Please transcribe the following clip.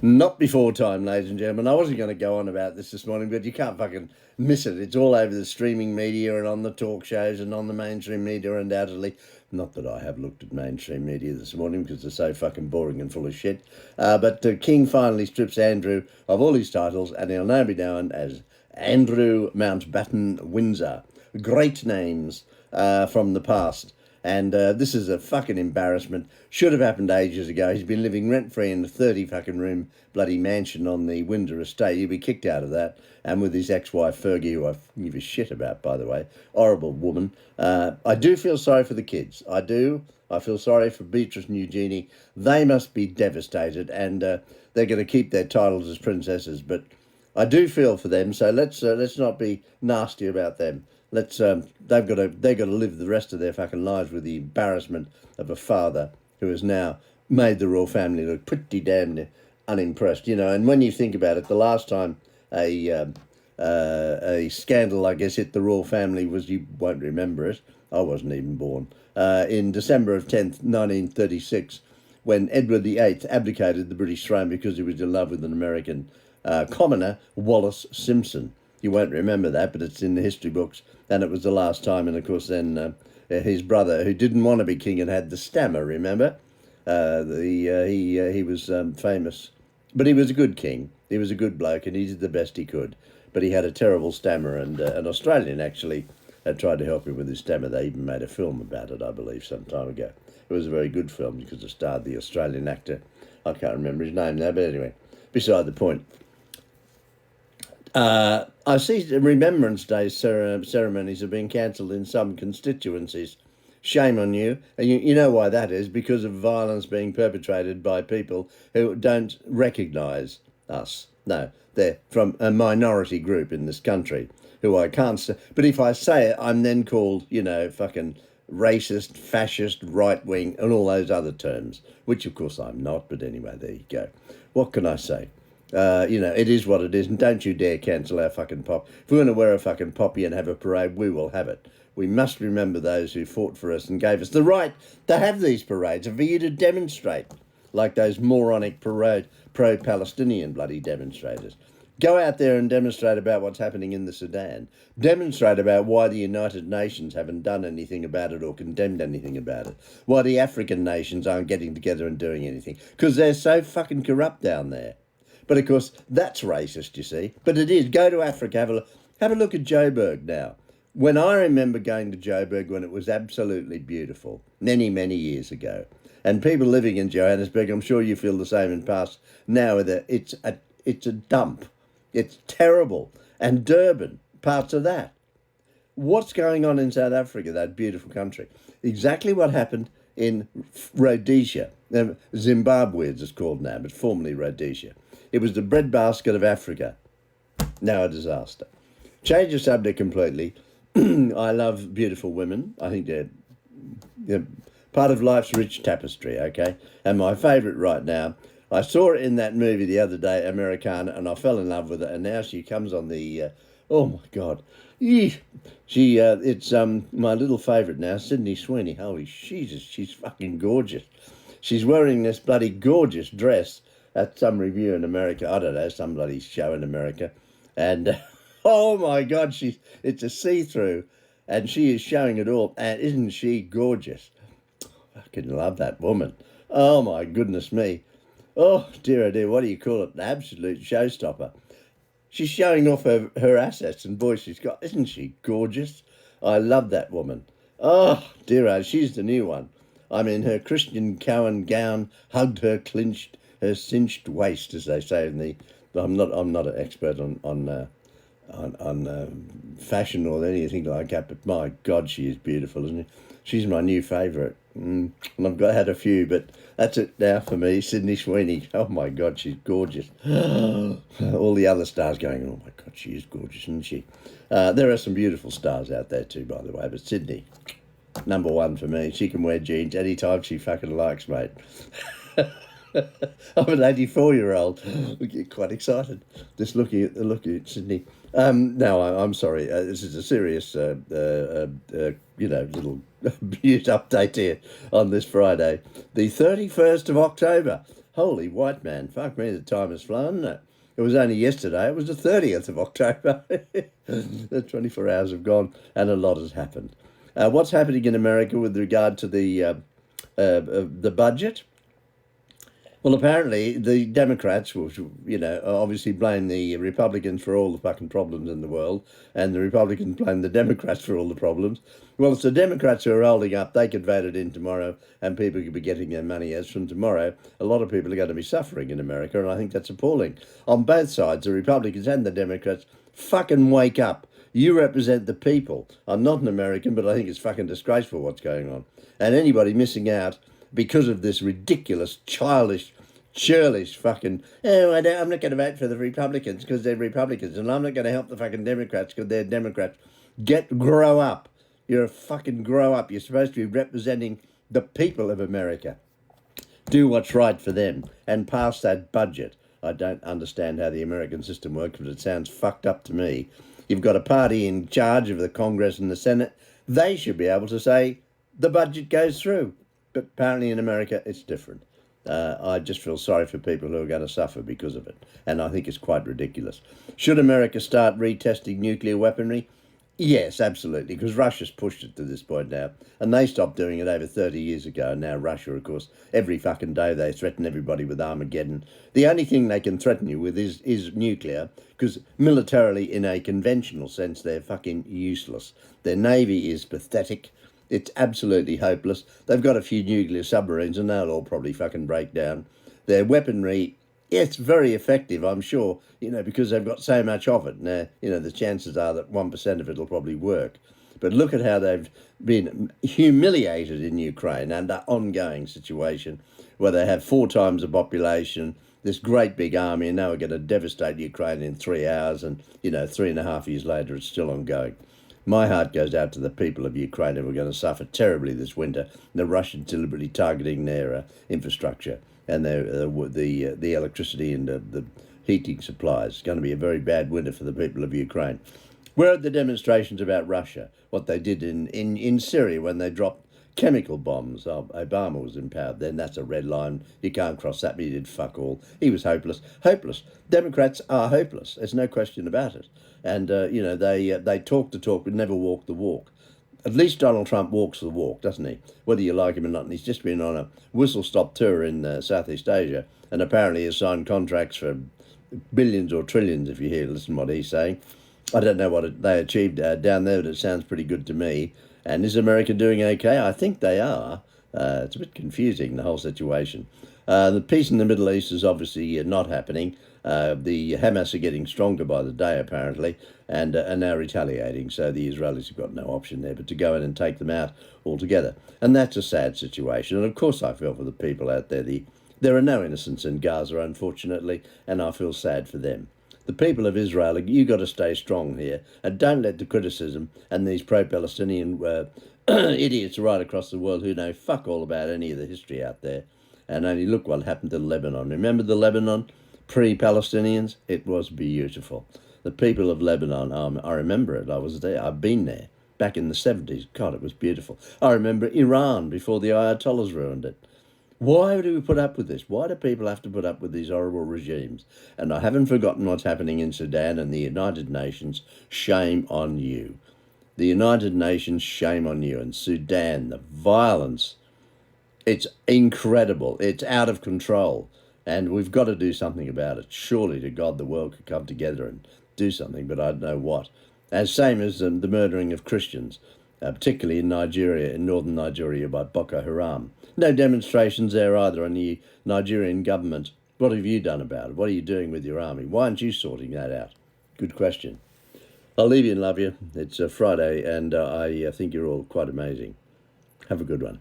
Not before time, ladies and gentlemen. I wasn't going to go on about this morning, but you can't fucking miss it. It's all over the streaming media and on the talk shows and on the mainstream media, undoubtedly. Not that I have looked at mainstream media this morning because they're so fucking boring and full of shit. But King finally strips Andrew of all his titles, and he'll now be known as Andrew Mountbatten Windsor. Great names from the past. And this is a fucking embarrassment. Should have happened ages ago. He's been living rent-free in a 30 fucking room bloody mansion on the Windsor estate. He'll be kicked out of that. And with his ex-wife Fergie, who I give a shit about, by the way. Horrible woman. I do feel sorry for the kids. I do. I feel sorry for Beatrice and Eugenie. They must be devastated, and they're going to keep their titles as princesses. But I do feel for them, so let's not be nasty about them. They've got to live the rest of their fucking lives with the embarrassment of a father who has now made the royal family look pretty damn unimpressed, you know. And when you think about it, the last time a scandal, I guess, hit the royal family was, you won't remember it, I wasn't even born, in December of 10th, 1936, when Edward VIII abdicated the British throne because he was in love with an American commoner, Wallace Simpson. You won't remember that, but it's in the history books, and it was the last time. And of course, then his brother, who didn't want to be king and had the stammer, remember? He was famous, but he was a good king. He was a good bloke, and he did the best he could. But he had a terrible stammer, and an Australian actually tried to help him with his stammer. They even made a film about it, I believe, some time ago. It was a very good film because it starred the Australian actor. I can't remember his name now, but anyway, beside the point. I see Remembrance Day ceremonies have been cancelled in some constituencies. Shame on you. And you know why that is, because of violence being perpetrated by people who don't recognise us. No, they're from a minority group in this country who I can't say. But if I say it, I'm then called, you know, fucking racist, fascist, right-wing, and all those other terms, which of course I'm not. But anyway, there you go. What can I say? You know, it is what it is, and don't you dare cancel our fucking pop. If we're going to wear a fucking poppy and have a parade, we will have it. We must remember those who fought for us and gave us the right to have these parades and for you to demonstrate, like those moronic pro-Palestinian bloody demonstrators. Go out there and demonstrate about what's happening in the Sudan. Demonstrate about why the United Nations haven't done anything about it or condemned anything about it. Why the African nations aren't getting together and doing anything. Because they're so fucking corrupt down there. But of course, that's racist, you see. But it is. Go to Africa, have a look at Joburg now. When I remember going to Joburg when it was absolutely beautiful, many, many years ago, and people living in Johannesburg, I'm sure you feel the same in past now, that it's a dump. It's terrible. And Durban, parts of that. What's going on in South Africa, that beautiful country? Exactly what happened in Rhodesia. Zimbabwe, as it's called now, but formerly Rhodesia. It was the breadbasket of Africa. Now a disaster. Change the subject completely. I love beautiful women. I think they're part of life's rich tapestry, okay? And my favourite right now, I saw it in that movie the other day, Americana, and I fell in love with it. And now she comes on the, oh my God. It's my little favourite now, Sydney Sweeney. Holy Jesus, she's fucking gorgeous. She's wearing this bloody gorgeous dress at some review in America. I don't know, some bloody show in America. And oh my God, it's a see-through and she is showing it all. And isn't she gorgeous? I fucking love that woman. Oh my goodness me. Oh dear, what do you call it? An absolute showstopper. She's showing off her assets and boy, she's got, isn't she gorgeous? I love that woman. Oh dear, she's the new one. I mean, her Christian Cowan gown hugged her cinched waist, as they say in the. I'm not an expert on fashion or anything like that, but my God, she is beautiful, isn't she? She's my new favourite, and I've had a few, but that's it now for me. Sydney Sweeney. Oh my God, she's gorgeous. All the other stars going, oh my God, she is gorgeous, isn't she? There are some beautiful stars out there too, by the way, but Sydney, number one for me. She can wear jeans anytime she fucking likes, mate. I'm an 84-year-old. We get quite excited just looking at Sydney. No, I'm sorry. This is a serious, little news update here on this Friday, the 31st of October. Holy white man, fuck me, the time has flown. It was only yesterday, it was the 30th of October. The 24 hours have gone and a lot has happened. What's happening in America with regard to the budget? Well, apparently the Democrats, which, obviously blame the Republicans for all the fucking problems in the world, and the Republicans blame the Democrats for all the problems. Well, it's the Democrats who are holding up. They could vote it in tomorrow, and people could be getting their money. As from tomorrow, a lot of people are going to be suffering in America, and I think that's appalling. On both sides, the Republicans and the Democrats, fucking wake up. You represent the people. I'm not an American, but I think it's fucking disgraceful what's going on. And anybody missing out because of this ridiculous, churlish fucking, I'm not going to vote for the Republicans because they're Republicans, and I'm not going to help the fucking Democrats because they're Democrats. Grow up. You're a fucking grow up. You're supposed to be representing the people of America. Do what's right for them and pass that budget. I don't understand how the American system works, but it sounds fucked up to me. You've got a party in charge of the Congress and the Senate. They should be able to say the budget goes through. But apparently in America, it's different. I just feel sorry for people who are going to suffer because of it. And I think it's quite ridiculous. Should America start retesting nuclear weaponry? Yes, absolutely, because Russia's pushed it to this point now. And they stopped doing it over 30 years ago. And now Russia, of course, every fucking day they threaten everybody with Armageddon. The only thing they can threaten you with is nuclear, because militarily, in a conventional sense, they're fucking useless. Their navy is pathetic. It's absolutely hopeless. They've got a few nuclear submarines and they'll all probably fucking break down. Their weaponry, it's very effective, I'm sure, because they've got so much of it. Now, the chances are that 1% of it will probably work. But look at how they've been humiliated in Ukraine under ongoing situation where they have 4 times the population, this great big army, and now we're going to devastate Ukraine in 3 hours, and, 3.5 years later it's still ongoing. My heart goes out to the people of Ukraine who are going to suffer terribly this winter. The Russians deliberately targeting their infrastructure and the electricity and the heating supplies. It's going to be a very bad winter for the people of Ukraine. Where are the demonstrations about Russia? What they did in Syria when they dropped chemical bombs. Obama was in power then. That's a red line. You can't cross that, but he did fuck all. He was hopeless. Hopeless. Democrats are hopeless. There's no question about it. And, they talk the talk but never walk the walk. At least Donald Trump walks the walk, doesn't he? Whether you like him or not. And he's just been on a whistle-stop tour in Southeast Asia and apparently has signed contracts for billions or trillions, if you listen to what he's saying. I don't know what they achieved down there, but it sounds pretty good to me. And is America doing okay? I think they are. It's a bit confusing, the whole situation. The peace in the Middle East is obviously not happening. The Hamas are getting stronger by the day, apparently, and are now retaliating. So the Israelis have got no option there but to go in and take them out altogether. And that's a sad situation. And of course I feel for the people out there. There are no innocents in Gaza, unfortunately, and I feel sad for them. The people of Israel, you've got to stay strong here and don't let the criticism and these pro-Palestinian idiots right across the world who know fuck all about any of the history out there. And only look what happened to Lebanon. Remember the Lebanon? Pre-Palestinians? It was beautiful. The people of Lebanon, I remember it. I was there. I've been there. Back in the 70s. God, it was beautiful. I remember Iran before the Ayatollahs ruined it. Why do we put up with this? Why do people have to put up with these horrible regimes? And I haven't forgotten what's happening in Sudan and the United Nations. Shame on you. The United Nations, shame on you. And Sudan, the violence, it's incredible. It's out of control. And we've got to do something about it. Surely to God the world could come together and do something, but I don't know what. As same as the murdering of Christians, particularly in Nigeria, in northern Nigeria by Boko Haram. No demonstrations there either on the Nigerian government. What have you done about it? What are you doing with your army? Why aren't you sorting that out? Good question. I'll leave you and love you. It's a Friday and I think you're all quite amazing. Have a good one.